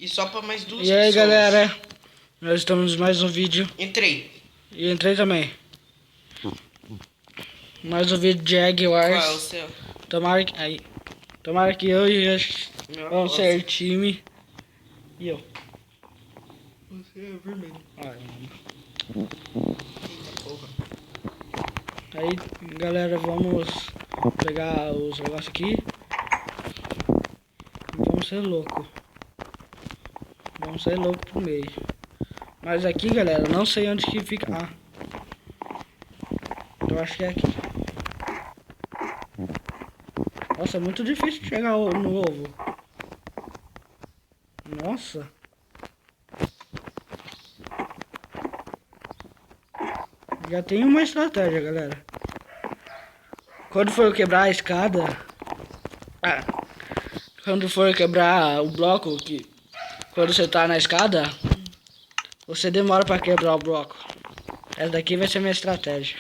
E só pra mais duas E aí, pessoas. galera, nós estamos em mais um vídeo. Entrei. E entrei também. Mais um vídeo de Qual é o Jaguars. seu? Tomara que eu e as Meu vamos aposta. ser time. E eu. Você é vermelho. Ai, Eita porra. aí, galera, vamos pegar os negócios aqui. Vamos ser louco. Vamos ser louco pro meio. Mas aqui, galera, não sei onde que fica. Ah. Eu acho que é aqui. Nossa, é muito difícil chegar no ovo. Nossa. Já tem uma estratégia, galera. Quando for eu quebrar a escada... quando for eu quebrar o bloco, quando você tá na escada, você demora pra quebrar o bloco. Essa daqui vai ser minha estratégia.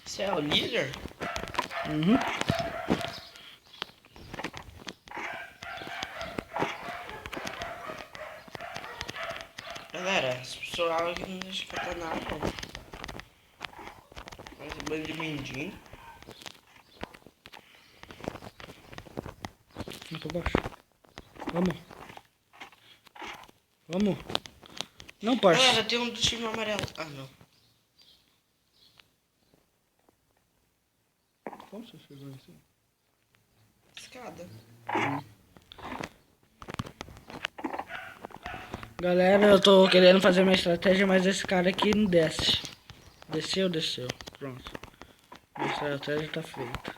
Você é o líder? Uhum. Galera, esse pessoal aqui não deixa fazer nada, não. Mas é bando de mendigo. Vamos pra baixo. Vamos. Vamos. Não, parça. Galera, tem um do time amarelo. Ah, não. Como você chegou assim? Escada. Galera, eu tô querendo fazer minha estratégia, mas esse cara aqui não desce. Desceu, desceu. Pronto. Minha estratégia tá feita.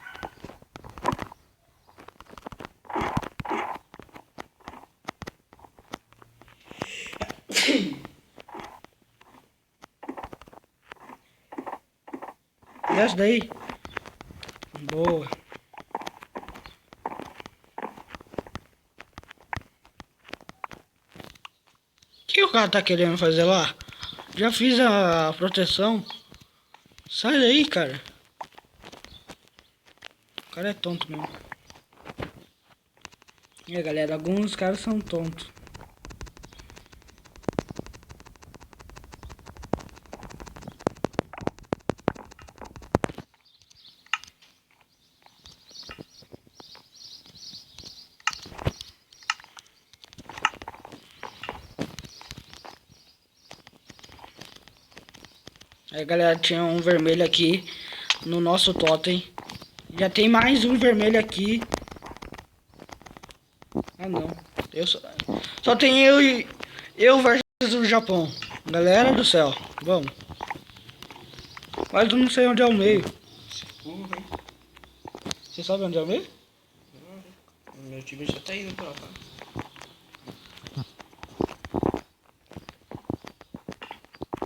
Desce daí. Boa. O que o cara tá querendo fazer lá? Já fiz a proteção. Sai daí, cara. O cara é tonto mesmo. E aí, galera, alguns caras são tontos. Aí, galera, tinha um vermelho aqui no nosso totem. Já tem mais um vermelho aqui. Ah, não. Só tem eu e eu versus o Japão. Galera do céu, vamos. Mas eu não sei onde é o meio. Porra, hein? Você sabe onde é o meio? Meu time já tá indo pra lá.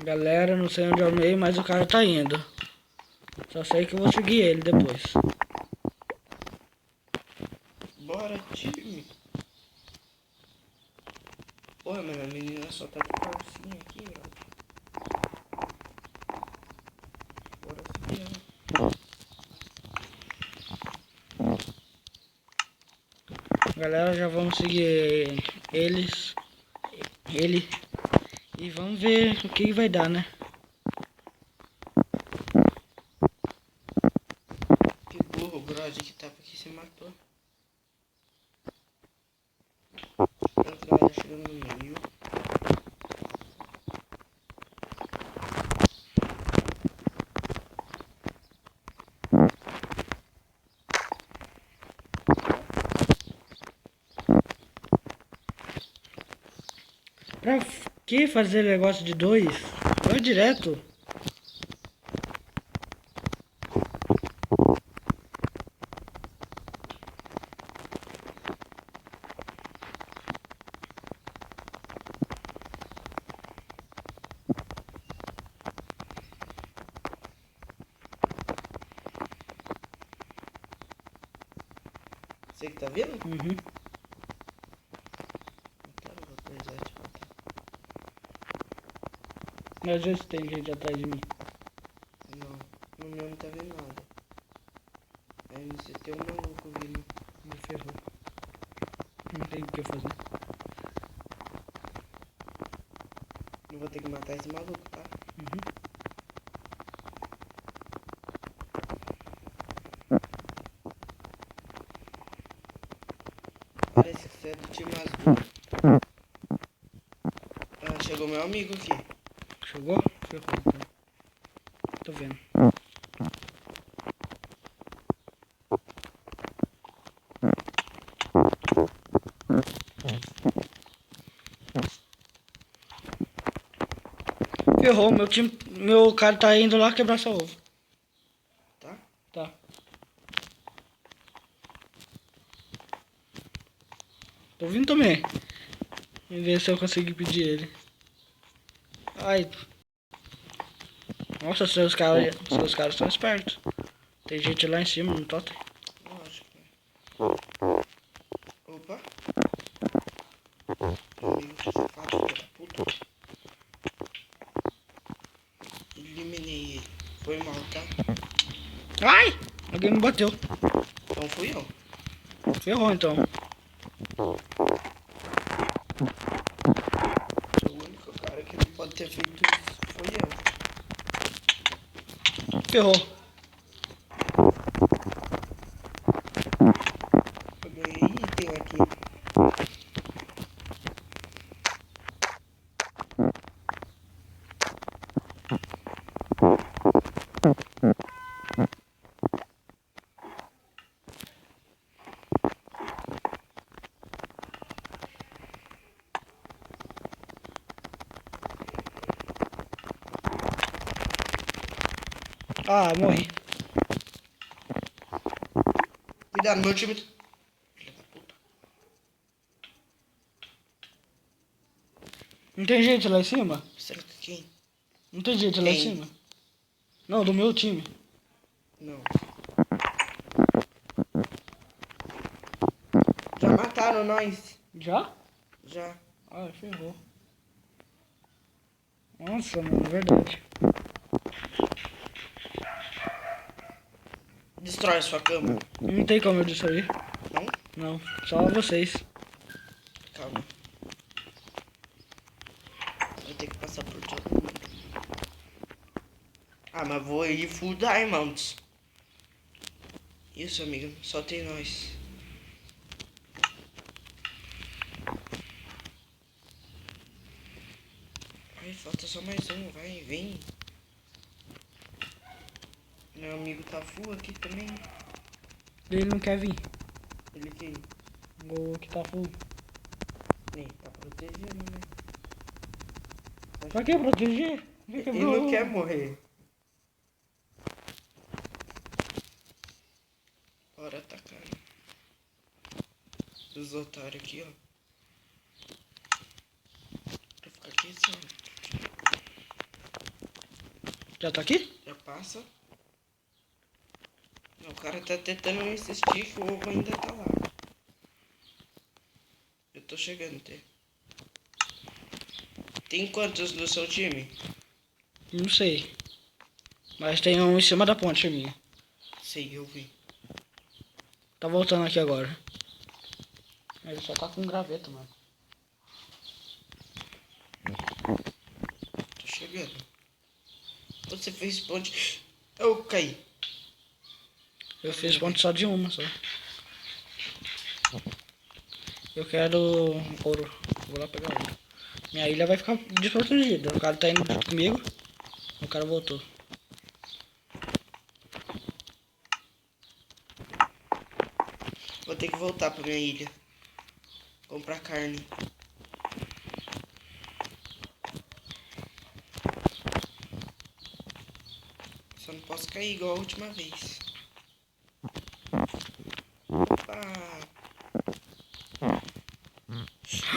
Galera, não sei onde é o meio, mas o cara tá indo. Só sei que eu vou seguir ele depois. Bora, time. Porra, mano, a menina só tá de calcinha aqui, ó. Bora seguir ela. Galera, já vamos seguir ele. E vamos ver o que vai dar, né? Que burro, o Grod que tava aqui se matou. Pronto, galera, chegando no meio. Pra que fazer negócio de dois? Vai direto. Você que tá vendo? Uhum. Então eu vou precisar te matar. Mas às vezes tem gente atrás de mim. Não, no meu não tá vendo nada. Aí você tem um maluco vindo. Me ferrou. Não tem o que fazer. tem que matar esse maluco, tá? Uhum. Parece que você é do time azul. Ah, chegou meu amigo aqui. Chegou? Ferrou, então. Tô vendo. Ferrou, meu time. Meu cara tá indo lá quebrar seu ovo. Tá? Tá. Tô vindo também. Vamos ver se eu consigo impedir ele. Ai. Nossa, seus caras são espertos. Tem gente lá em cima no totem. Lógico, né? Opa. Meu amigo, que safado, filho da puta. Eliminei ele. Foi mal, tá? Ai! Alguém me bateu. Então fui eu. Ferrou então. O único cara que não pode ter feito isso foi eu. Ferrou. Eu ganhei item aqui. Ah, morri. Cuidado, meu time. Filha da puta. Não tem gente lá em cima? Será que quem? Não tem gente lá em Quem? cima? Não, do meu time. Não. Já mataram nós. Já? Já. Ah, ferrou. Nossa, mano, é verdade. Destrói sua cama. Não tem como eu destruir. Não? Não, só vocês. Calma. Vou ter que passar por todo mundo. Ah, mas vou ir full diamonds. Isso, amigo. Só tem nós. Ai, falta só mais um. Vai, vem. Meu amigo tá full aqui também. Ele não quer vir. Ele que O que tá full. nem tá protegendo, né? Pra que proteger? Já Ele quebrou. não quer morrer. Bora atacar. Os otários aqui, ó. Pra ficar aqui assim, ó. Já tá aqui? Já passa. Não, o cara tá tentando insistir que o ovo ainda tá lá. Eu tô chegando, Tê. Tem quantos no seu time? Não sei. Mas tem um em cima da ponte minha. Sei, eu vi. Tá voltando aqui agora. Ele só tá com um graveto, mano. Tô chegando. Você fez ponte. Eu caí. Eu fiz ponte só de uma só. Eu quero ouro. Vou lá pegar ouro. Minha ilha vai ficar desprotegida. O cara tá indo junto comigo. O cara voltou. Vou ter que voltar pra minha ilha. Comprar carne. Só não posso cair igual a última vez. Opa!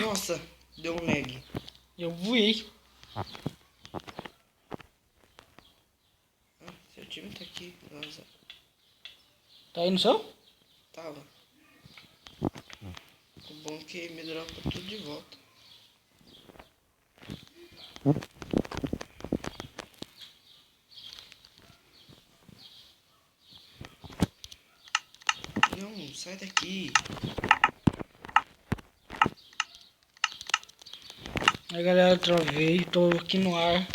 Nossa, deu um lag. Eu voei. Ah, seu time tá aqui. Nossa, Tá aí no seu? tava. O bom é que me dropa tudo de volta. Não, sai daqui. Aí galera, travei, tô aqui no ar.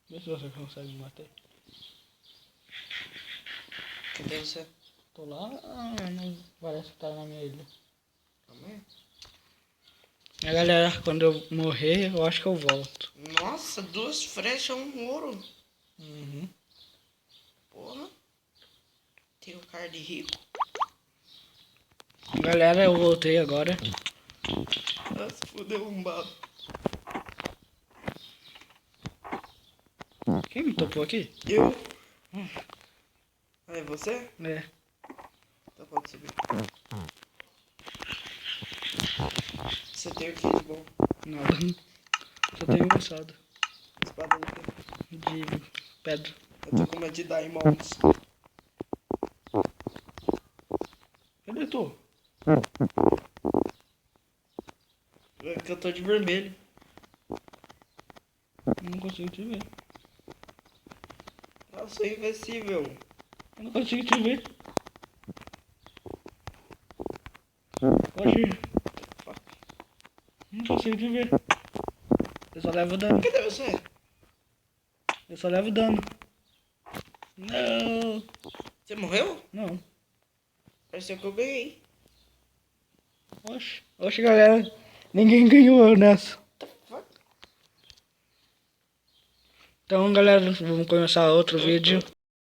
Vê se você consegue me bater. Cadê você? Tô lá, não parece que tá na minha ilha. Calma aí. Aí galera, quando eu morrer, eu acho que eu volto. Nossa, 2 flechas, 1 ouro. Uhum. Porra. Tem o card rico. Galera, eu voltei agora. Nossa, fudeu um babo. Quem me topou aqui? Eu? Ah, é você? É. Então pode subir. Você tem o que de bom? Nada. Só tenho engraçado. Espada no quê? De pedra. Eu tô com uma de diamonds. Cadê tu? É que eu tô de vermelho. Eu não consigo te ver. Eu sou invencível. Eu não consigo te ver. Hoje. Não consigo te ver. Eu só levo dano. Cadê você? Eu só levo dano. Não. Você morreu? Não. Pareceu que eu ganhei. Oxe. Oxe, galera. Ninguém ganhou nessa. Fuck. Então, galera, vamos começar outro vídeo.